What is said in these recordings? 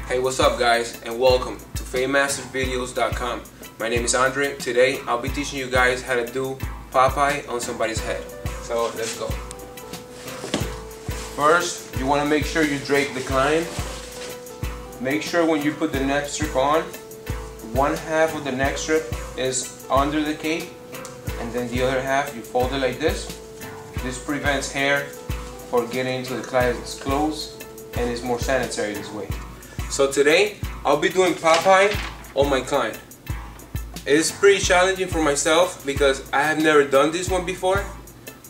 Hey, what's up guys, and welcome to FameMastersVideos.com. My name is Andre. Today I'll be teaching you guys how to do Popeye on somebody's head. So let's go. First, you want to make sure you drape the client. Make sure when you put the neck strip on, one half of the neck strip is under the cape, and then the other half you fold it like this. This prevents hair from getting into the client's clothes and is more sanitary this way. So today I'll be doing Popeye on my client. It's pretty challenging for myself because I have never done this one before,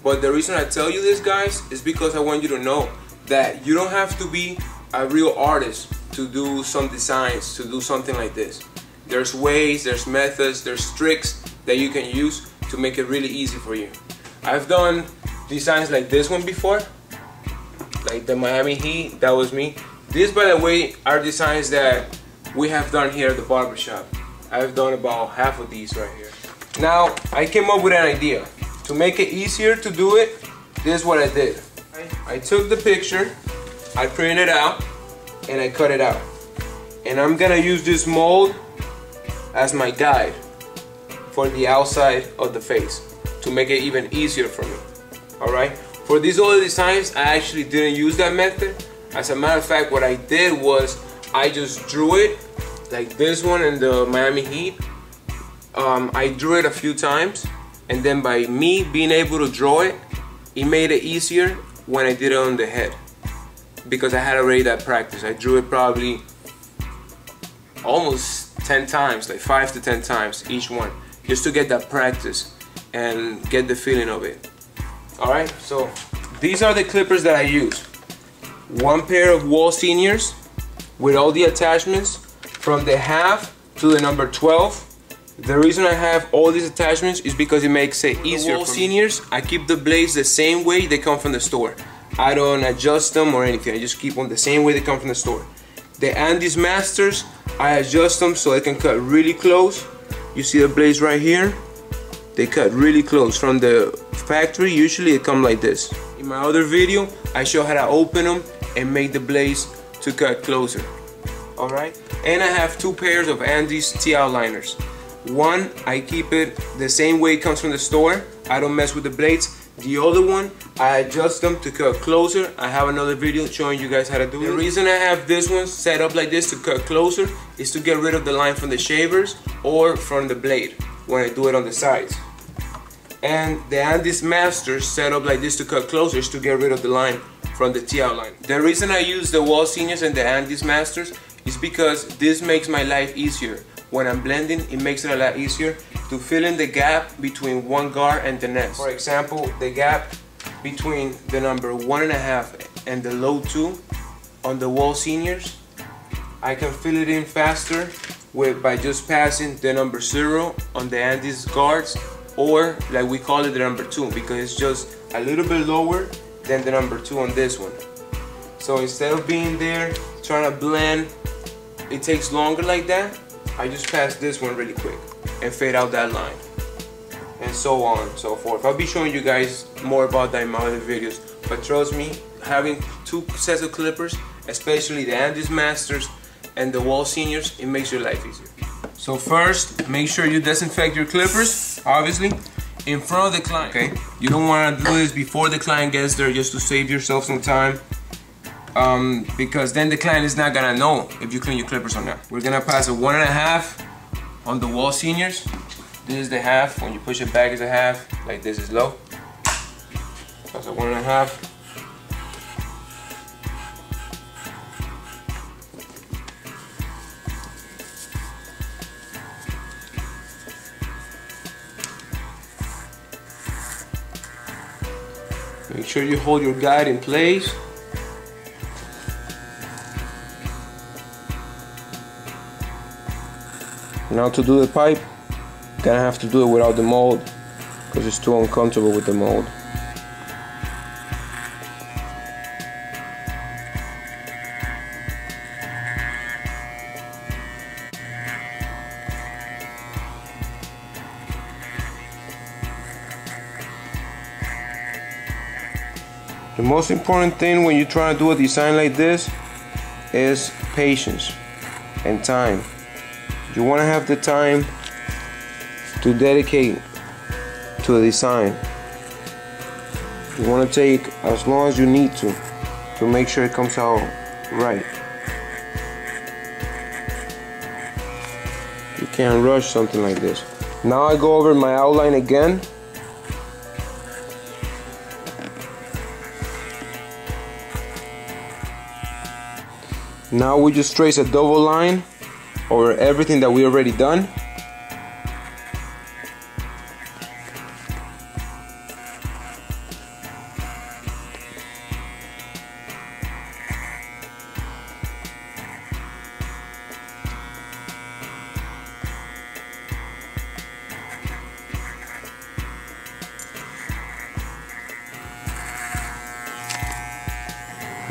but the reason I tell you this, guys, is because I want you to know that you don't have to be a real artist to do some designs, to do something like this. There's ways, there's methods, there's tricks that you can use to make it really easy for you. I've done designs like this one before, like the Miami Heat. That was me. These, by the way, are designs that we have done here at the barbershop. I've done about half of these right here. Now, I came up with an idea. To make it easier to do it, this is what I did. I took the picture, I printed it out, and I cut it out. And I'm gonna use this mold as my guide for the outside of the face to make it even easier for me. Alright? For these other designs, I actually didn't use that method. As a matter of fact, what I did was I just drew it, like this one in the Miami Heat. I drew it a few times, and then by me being able to draw it, it made it easier when I did it on the head, because I had already that practice. I drew it probably almost 10 times, like 5 to 10 times each one, just to get that practice and get the feeling of it. Alright, so these are the clippers that I use. One pair of wall seniors with all the attachments from the half to the number 12. The reason I have all these attachments is because it makes it easier. The wall seniors, I keep the blades the same way they come from the store. I don't adjust them or anything. I just keep them the same way they come from the store. The Andes Masters, I adjust them so they can cut really close. You see the blades right here? They cut really close. From the factory, usually it comes like this. In my other video, I show how to open them and make the blades to cut closer. Alright? And I have two pairs of Andes T-outliners. One, I keep it the same way it comes from the store. I don't mess with the blades. The other one, I adjust them to cut closer. I have another video showing you guys how to do it. The reason I have this one set up like this to cut closer is to get rid of the line from the shavers or from the blade when I do it on the sides. And the Andes Masters set up like this to cut closer is to get rid of the line from the T-outline. The reason I use the wall seniors and the Andes Masters is because this makes my life easier. When I'm blending, it makes it a lot easier to fill in the gap between one guard and the next. For example, the gap between the number 1.5 and the low 2 on the wall seniors, I can fill it in faster by just passing the number 0 on the Andes guards, or like we call it the number 2, because it's just a little bit lower than the number 2 on this one. So instead of being there trying to blend, it takes longer like that, I just pass this one really quick and fade out that line, and so on and so forth. I'll be showing you guys more about that in my other videos, but trust me, having two sets of clippers, especially the Andes Masters and the wall seniors, it makes your life easier. So first, make sure you disinfect your clippers, obviously, in front of the client. Okay, you don't want to do this before the client gets there, just to save yourself some time. Because then the client is not gonna know if you clean your clippers or not. We're gonna pass a 1.5 on the wall seniors. This is the half. When you push it back, is a half. Like this is low. Pass a 1.5. Make sure you hold your guide in place. Now to do the pipe, gonna have to do it without the mold because it's too uncomfortable with the mold. The most important thing when you're trying to do a design like this is patience. and time. You want to have the time to dedicate to a design. You want to take as long as you need to make sure it comes out right. You can't rush something like this. Now I go over my outline again. Now we just trace a double line over everything that we already done.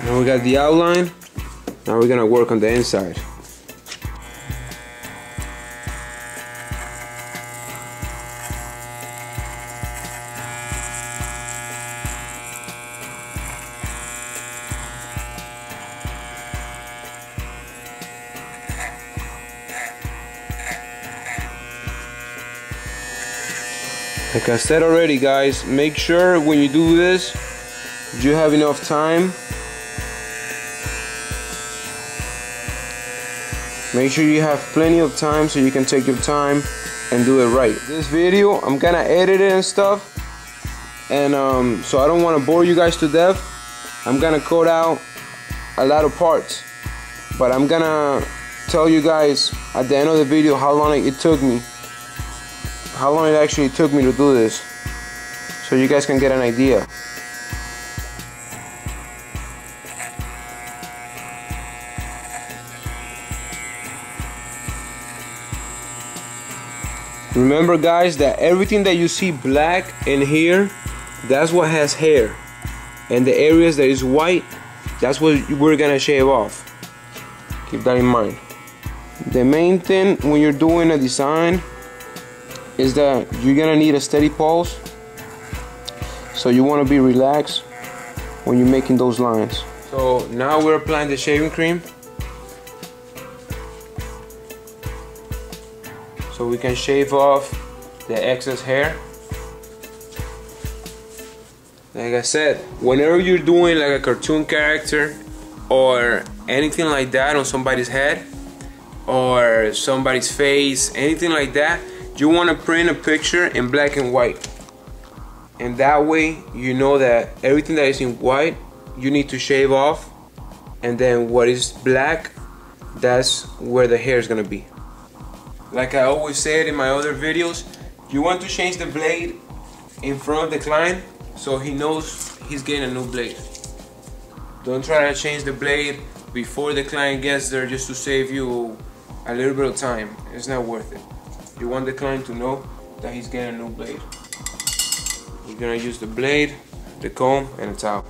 Now we got the outline. Now we're gonna work on the inside. Like I said already, guys, make sure when you do this, you have enough time. Make sure you have plenty of time so you can take your time and do it right. This video, I'm gonna edit it and stuff, and so I don't want to bore you guys to death. I'm gonna cut out a lot of parts, but I'm gonna tell you guys at the end of the video how long it actually took me to do this, so you guys can get an idea. Remember, guys, that everything that you see black in here, that's what has hair, and the areas that is white, that's what we're gonna shave off. Keep that in mind. The main thing when you're doing a design is that you're gonna need a steady pulse, so you want to be relaxed when you're making those lines. So now we're applying the shaving cream, so we can shave off the excess hair. Like I said, whenever you're doing like a cartoon character or anything like that on somebody's head or somebody's face, anything like that, you want to print a picture in black and white, and that way you know that everything that is in white you need to shave off, and then what is black, that's where the hair is gonna be. Like I always said in my other videos, you want to change the blade in front of the client so he knows he's getting a new blade. Don't try to change the blade before the client gets there just to save you a little bit of time. It's not worth it. You want the client to know that he's getting a new blade. You're gonna use the blade, the comb, and the towel.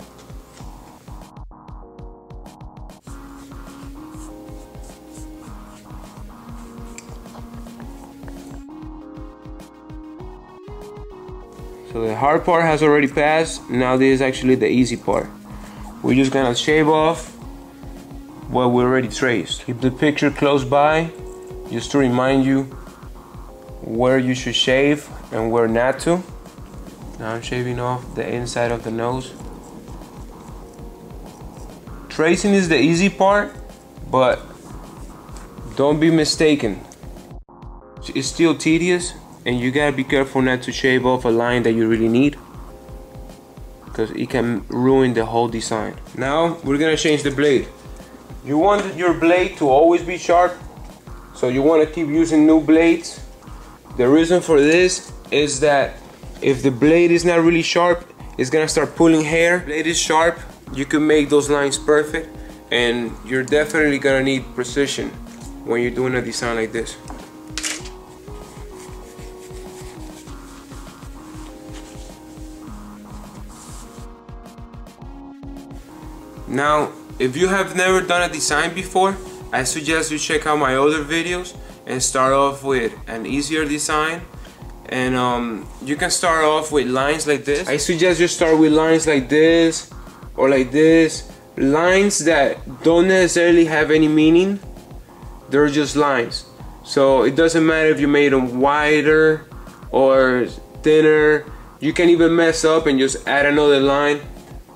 So the hard part has already passed. Now this is actually the easy part. We're just gonna shave off what we already traced. Keep the picture close by just to remind you where you should shave and where not to. Now I'm shaving off the inside of the nose. Tracing is the easy part, but don't be mistaken. It's still tedious, and you gotta be careful not to shave off a line that you really need, because it can ruin the whole design. Now we're gonna change the blade. You want your blade to always be sharp, so you want to keep using new blades. The reason for this is that if the blade is not really sharp, it's gonna start pulling hair. Blade is sharp, you can make those lines perfect, and you're definitely gonna need precision when you're doing a design like this. Now, if you have never done a design before, I suggest you check out my other videos and start off with an easier design. And you can start off with lines like this. I suggest you start with lines like this or like this. Lines that don't necessarily have any meaning, they're just lines. So it doesn't matter if you made them wider or thinner. You can even mess up and just add another line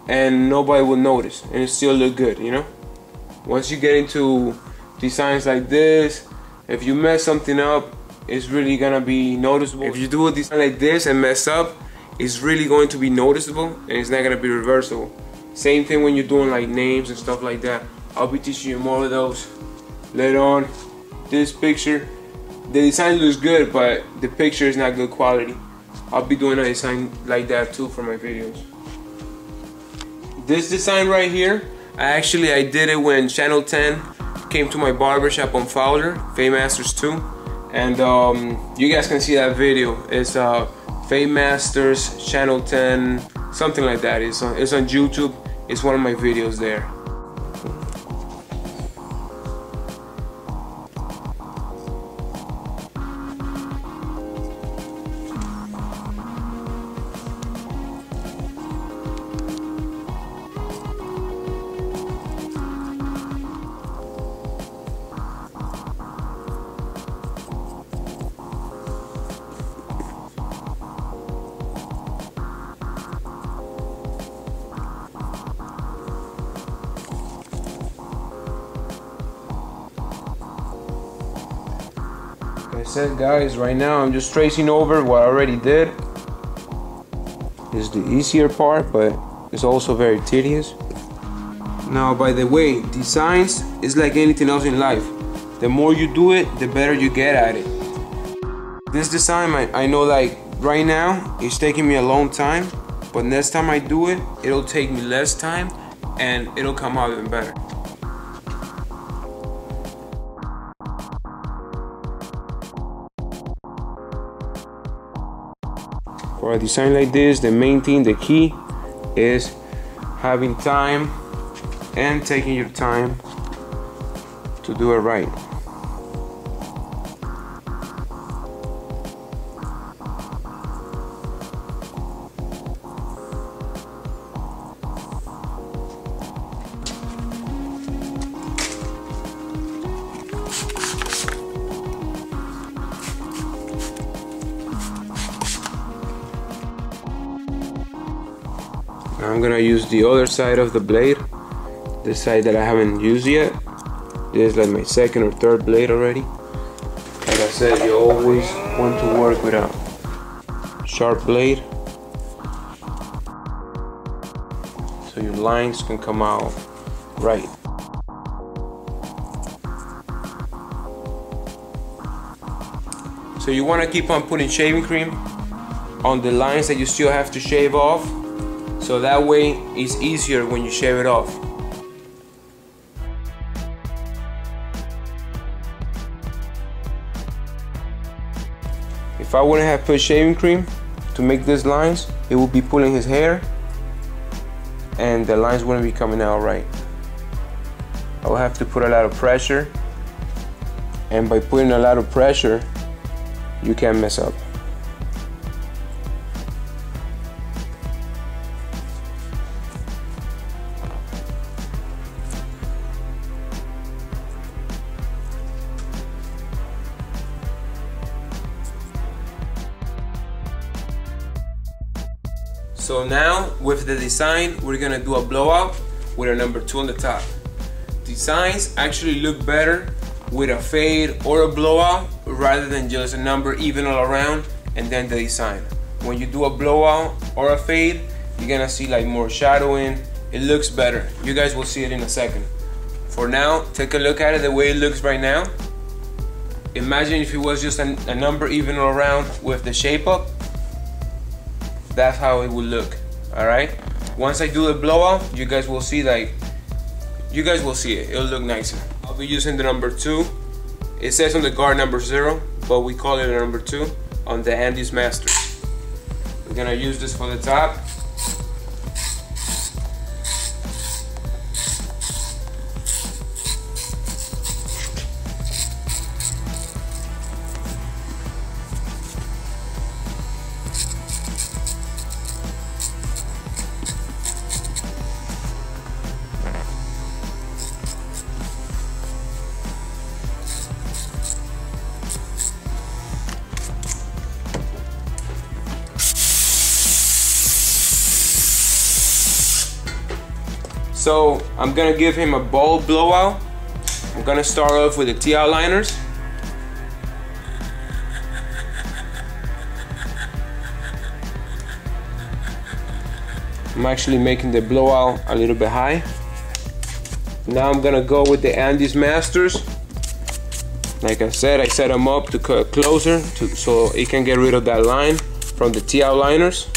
and nobody will notice and it still look good, you know. Once you get into designs like this, if you mess something up, it's really gonna be noticeable. If you do a design like this and mess up, it's really going to be noticeable and it's not gonna be reversible. Same thing when you're doing like names and stuff like that. I'll be teaching you more of those later on. This picture, the design looks good, but the picture is not good quality. I'll be doing a design like that too for my videos. This design right here, I did it when Channel 10 came to my barbershop on Fowler, Fame Masters 2. And you guys can see that video. It's Fame Masters Channel 10, something like that. It's on YouTube. It's one of my videos there. Like I said, guys, right now I'm just tracing over what I already did. It's the easier part, but it's also very tedious. Now, by the way, designs is like anything else in life. The more you do it, the better you get at it. This design, I know, like right now it's taking me a long time, but next time I do it, it'll take me less time and it'll come out even better. For a design like this, the main thing, the key, is having time and taking your time to do it right. Now I'm gonna use the other side of the blade, this side that I haven't used yet. This is like my second or third blade already. Like I said, you always want to work with a sharp blade so your lines can come out right. So you want to keep on putting shaving cream on the lines that you still have to shave off, so that way it's easier when you shave it off. If I wouldn't have put shaving cream to make these lines, it would be pulling his hair and the lines wouldn't be coming out right. I will have to put a lot of pressure, and by putting a lot of pressure, you can't mess up. So now with the design, we're gonna do a blowout with a number 2 on the top. Designs actually look better with a fade or a blowout rather than just a number even all around and then the design. When you do a blowout or a fade, you're gonna see like more shadowing. It looks better. You guys will see it in a second. For now, take a look at it the way it looks right now. Imagine if it was just a number even all around with the shape up. That's how it would look. All right, once I do the blowout, you guys will see it. It'll look nicer. I'll be using the number 2. It says on the guard number 0, but we call it a number 2 on the Andes Masters. We're gonna use this for the top. So I'm gonna give him a bold blowout. I'm gonna start off with the T outliners. I'm actually making the blowout a little bit high. Now I'm gonna go with the Andes Masters. Like I said, I set them up to cut closer so it can get rid of that line from the T outliners.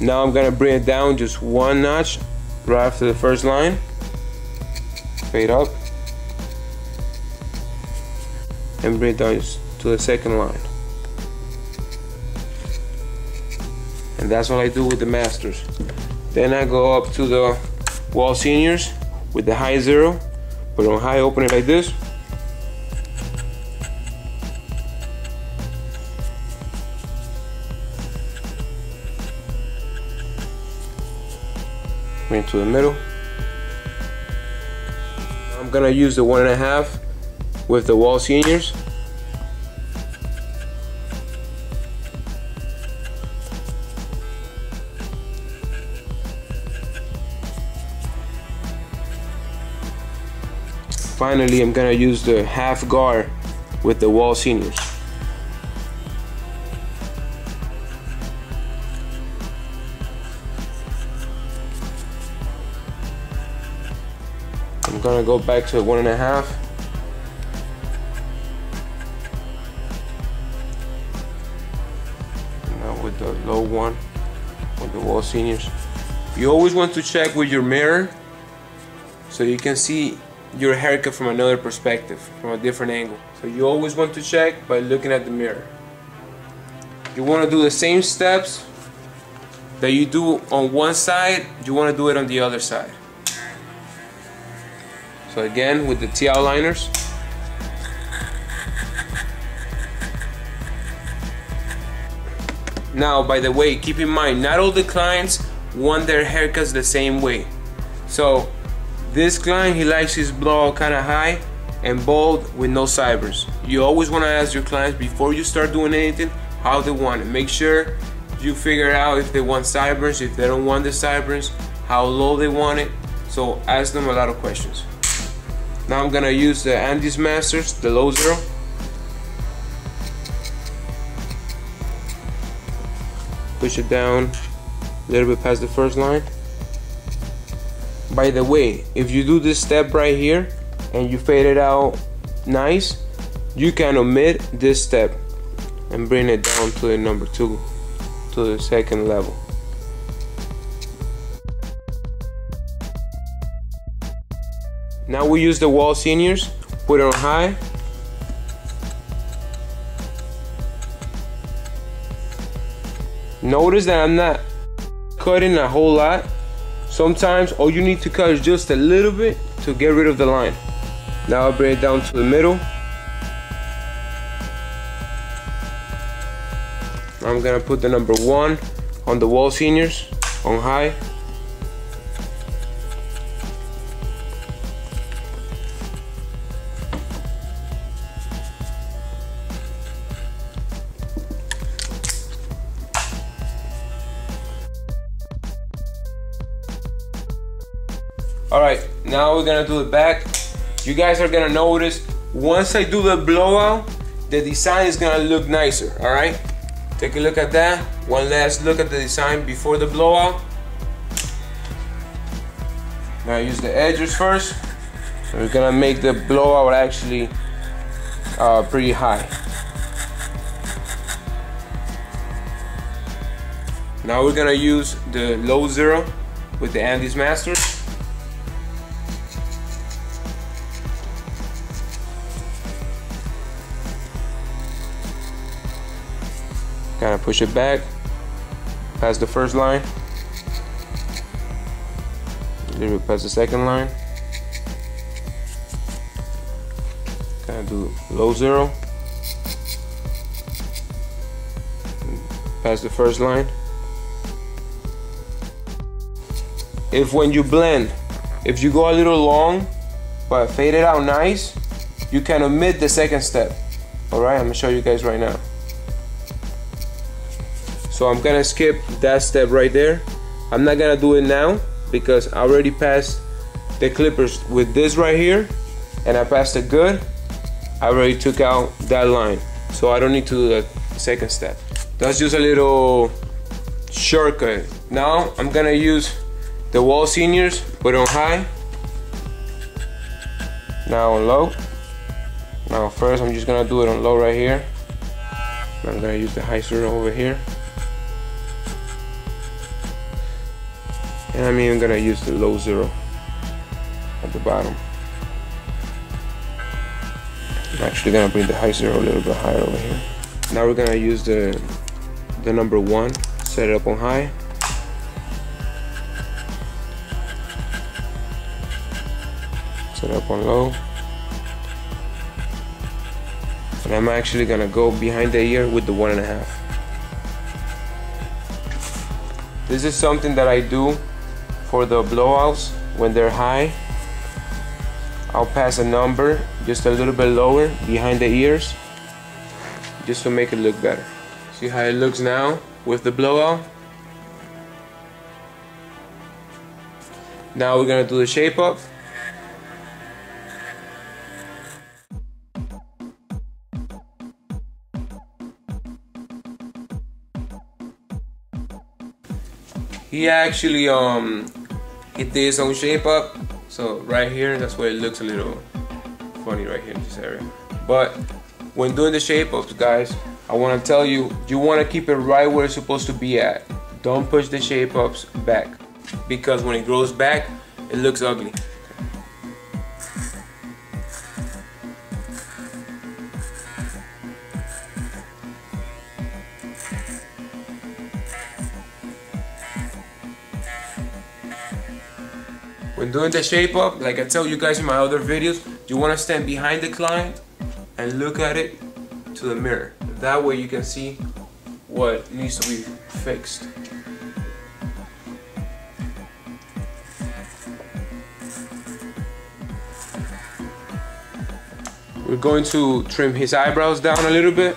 Now I'm gonna bring it down just one notch right after the first line. Fade up. And bring it down to the second line. And that's what I do with the Masters. Then I go up to the wall seniors with the high 0. Put it on high, open it like this. Bring it to the middle. I'm gonna use the 1.5 with the wall seniors. Finally, I'm gonna use the half guard with the wall seniors. I'm gonna go back to 1.5. Now with the low one, with the wall seniors. You always want to check with your mirror so you can see your haircut from another perspective, from a different angle. So you always want to check by looking at the mirror. You want to do the same steps that you do on one side, you want to do it on the other side. So again, with the T outliners. Now, by the way, keep in mind, not all the clients want their haircuts the same way. So this client, he likes his blowout kind of high and bold with no sideburns. You always want to ask your clients before you start doing anything how they want it. Make sure you figure out if they want sideburns, if they don't want the sideburns, how low they want it. So ask them a lot of questions. Now I'm gonna use the Andes Masters, the low 0. Push it down a little bit past the first line. By the way, if you do this step right here and you fade it out nice, you can omit this step and bring it down to the number 2, to the second level. Now we use the wall seniors, put it on high. Notice that I'm not cutting a whole lot. Sometimes all you need to cut is just a little bit to get rid of the line. Now I'll bring it down to the middle. I'm gonna put the number 1 on the wall seniors on high. Alright, now we're gonna do the back. You guys are gonna notice once I do the blowout, the design is gonna look nicer. Alright, take a look at that. One last look at the design before the blowout. Now use the edges first. So we're gonna make the blowout actually pretty high. Now we're gonna use the low 0 with the Andes Masters. Kind of push it back past the first line, a little bit past the second line. Kind of do low 0 past the first line. If when you blend, if you go a little long but fade it out nice, you can omit the second step. Alright, I'm gonna show you guys right now. So I'm gonna skip that step right there. I'm not gonna do it now because I already passed the clippers with this right here, and I passed it good. I already took out that line, so I don't need to do the second step. That's just a little shortcut. Now I'm gonna use the wall seniors, put it on high, now on low. Now first I'm just gonna do it on low right here. I'm gonna use the high zero over here, and I'm even gonna use the low zero at the bottom. I'm actually gonna bring the high zero a little bit higher over here. Now we're gonna use the number 1, set it up on high. Set it up on low. And I'm actually gonna go behind the ear with the 1.5. This is something that I do for the blowouts when they're high. I'll pass a number just a little bit lower behind the ears just to make it look better. See how it looks now with the blowout? Now we're gonna do the shape up. He actually he did his own shape up, so right here, that's why it looks a little funny right here in this area. But when doing the shape ups, guys, I want to tell you, you want to keep it right where it's supposed to be at. Don't push the shape ups back, because when it grows back, it looks ugly. When doing the shape up, like I tell you guys in my other videos, you want to stand behind the client and look at it to the mirror. That way you can see what needs to be fixed. We're going to trim his eyebrows down a little bit.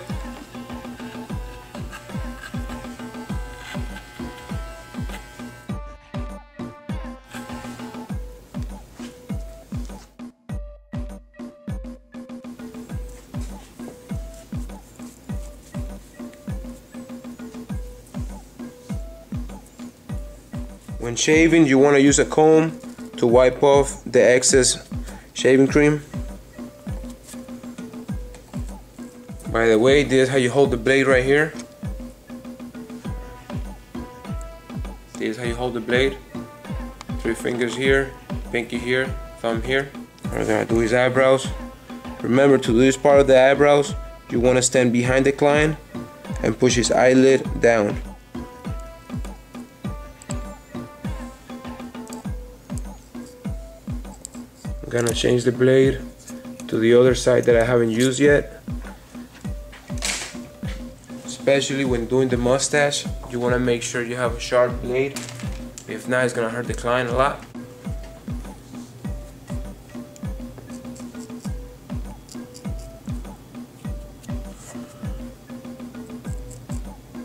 When shaving, you want to use a comb to wipe off the excess shaving cream. By the way, this is how you hold the blade right here. This is how you hold the blade. 3 fingers here, pinky here, thumb here. We're gonna do his eyebrows. Remember, to do this part of the eyebrows, you want to stand behind the client and push his eyelid down. I'm gonna change the blade to the other side that I haven't used yet. Especially when doing the mustache, you wanna make sure you have a sharp blade. If not, it's gonna hurt the client a lot.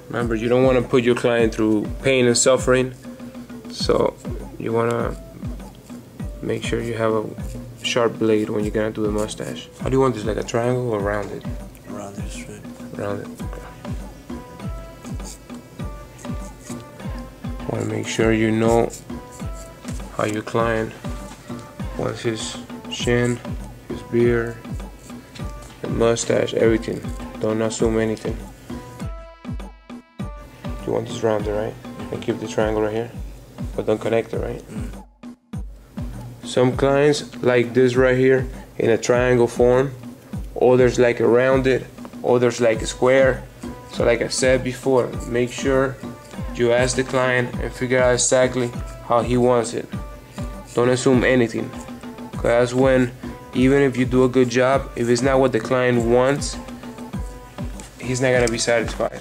Remember, you don't wanna put your client through pain and suffering, so you wanna make sure you have a sharp blade when you're gonna do the mustache. How do you want this, like a triangle or rounded? Rounded, straight. Rounded, okay. Want to make sure you know how your client wants his chin, his beard, the mustache, everything. Don't assume anything. You want this rounded, right? And keep the triangle right here, but don't connect it, right? Some clients like this right here in a triangle form, others like it rounded, others like a square. So like I said before, make sure you ask the client and figure out exactly how he wants it. Don't assume anything, because that's when, even if you do a good job, if it's not what the client wants, he's not gonna be satisfied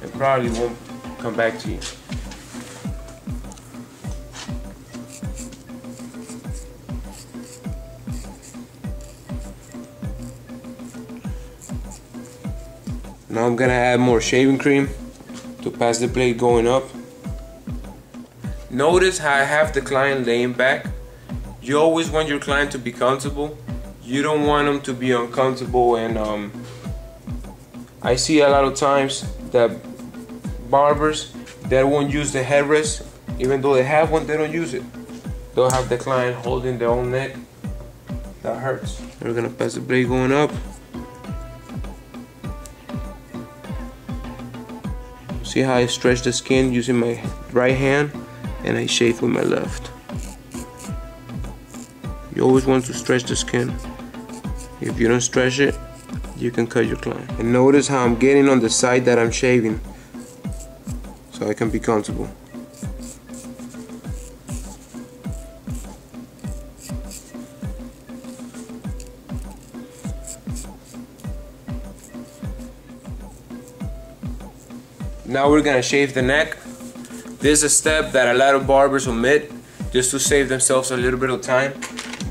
and probably won't come back to you. Now I'm gonna add more shaving cream to pass the blade going up. Notice how I have the client laying back. You always want your client to be comfortable. You don't want them to be uncomfortable, and I see a lot of times that barbers that won't use the headrest, even though they have one, they don't use it. They'll have the client holding their own neck. That hurts. We're gonna pass the blade going up. See how I stretch the skin using my right hand and I shave with my left. You always want to stretch the skin. If you don't stretch it, you can cut your client. And notice how I'm getting on the side that I'm shaving so I can be comfortable. Now we're gonna shave the neck. This is a step that a lot of barbers omit just to save themselves a little bit of time,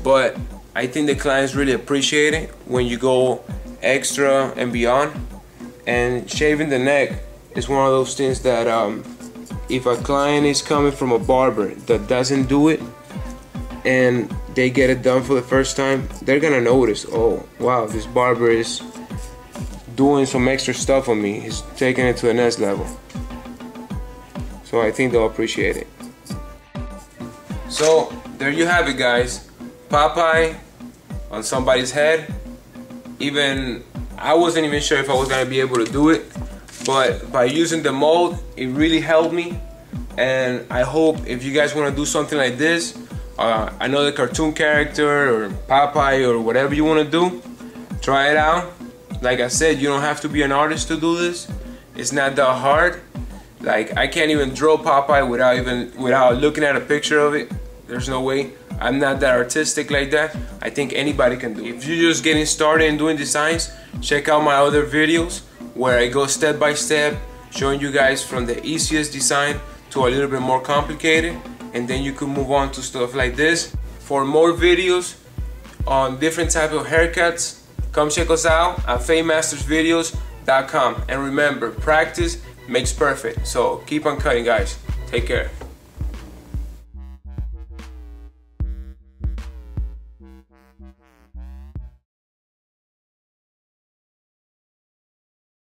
but I think the clients really appreciate it when you go extra and beyond. And shaving the neck is one of those things that if a client is coming from a barber that doesn't do it and they get it done for the first time, they're gonna notice, oh wow, this barber is doing some extra stuff on me. He's taking it to the next level. So I think they'll appreciate it. So there you have it, guys. Popeye on somebody's head. Even I wasn't even sure if I was gonna be able to do it, but by using the mold, it really helped me. And I hope if you guys want to do something like this, another cartoon character or Popeye or whatever you want to do, try it out. Like I said, you don't have to be an artist to do this. It's not that hard. Like, I can't even draw Popeye without looking at a picture of it. There's no way. I'm not that artistic like that. I think anybody can do it. If you're just getting started in doing designs, check out my other videos where I go step by step, showing you guys from the easiest design to a little bit more complicated, and then you can move on to stuff like this. For more videos on different type of haircuts, come check us out at FadeMastersVideos.com. And remember, practice makes perfect. So keep on cutting, guys. Take care.